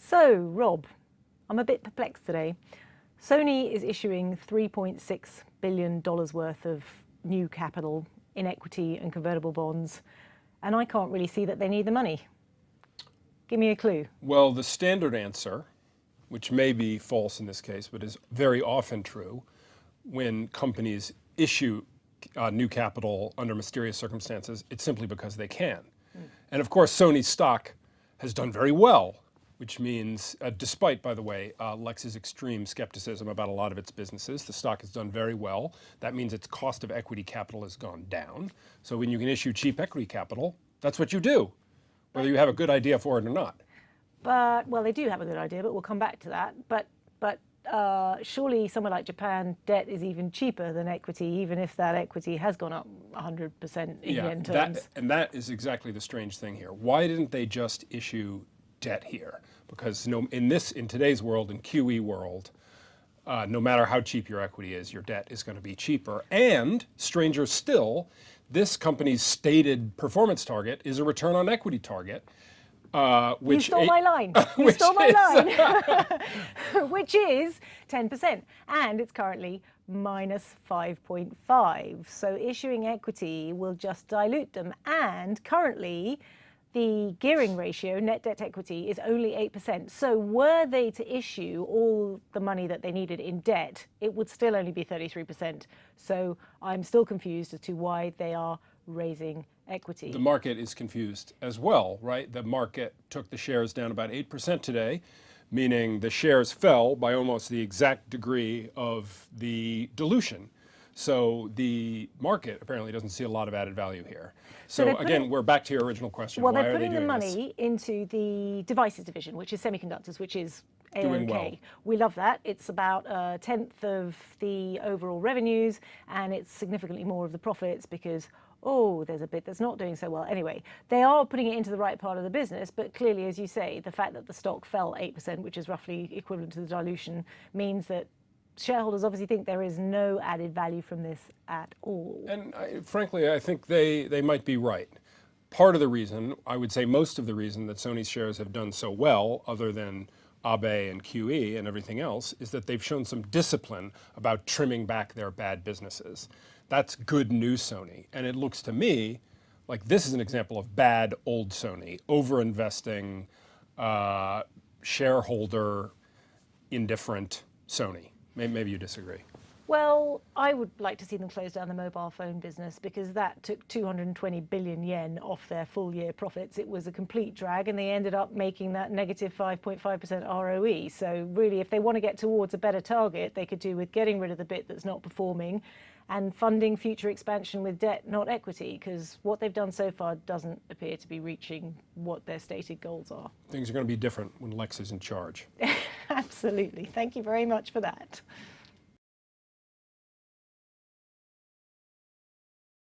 So, Rob, I'm a bit perplexed today. Sony is issuing $3.6 billion worth of new capital in equity and convertible bonds, and I can't really see that they need the money. Give me a clue. Well, the standard answer, which may be false in this case, but is very often true, when companies issue new capital under mysterious circumstances, it's simply because they can. And of course, Sony's stock has done very well, which means, despite, by the way, Lex's extreme skepticism about a lot of its businesses, the stock has done very well. That means its cost of equity capital has gone down. So when you can issue cheap equity capital, that's what you do, whether you have a good idea for it or not. But, well, they do have a good idea, but we'll come back to that. But surely somewhere like Japan, debt is even cheaper than equity, even if that equity has gone up 100% in yen terms. And that is exactly the strange thing here. Why didn't they just issue debt here? Because in today's world, in QE world, no matter how cheap your equity is, your debt is going to be cheaper. And stranger still, this company's stated performance target is a return on equity target. You stole my line. You stole my line. Which is 10%. And it's currently minus 5.5. So issuing equity will just dilute them. And currently, the gearing ratio, net debt to equity, is only 8%. So were they to issue all the money that they needed in debt, it would still only be 33%. So I'm still confused as to why they are raising equity. The market is confused as well, right? The market took the shares down about 8% today, meaning the shares fell by almost the exact degree of the dilution. So the market apparently doesn't see a lot of added value here. So again, we're back to your original question. Well, they're putting the money into the devices division, which is semiconductors, which is doing well. We love that. It's about 1/10 of the overall revenues, and it's significantly more of the profits because, oh, there's a bit that's not doing so well. Anyway, they are putting it into the right part of the business, but clearly, as you say, the fact that the stock fell 8%, which is roughly equivalent to the dilution, means that shareholders obviously think there is no added value from this at all. And frankly, I think they might be right. Part of the reason, I would say most of the reason that Sony's shares have done so well, other than Abe and QE and everything else, is that they've shown some discipline about trimming back their bad businesses. That's good news, Sony. And it looks to me like this is an example of bad old Sony, overinvesting, shareholder indifferent Sony. Maybe you disagree. Well, I would like to see them close down the mobile phone business because that took 220 billion yen off their full year profits. It was a complete drag and they ended up making that negative 5.5% ROE. So really, if they want to get towards a better target, they could do with getting rid of the bit that's not performing and funding future expansion with debt, not equity, because what they've done so far doesn't appear to be reaching what their stated goals are. Things are going to be different when Lex is in charge. Absolutely. Thank you very much for that.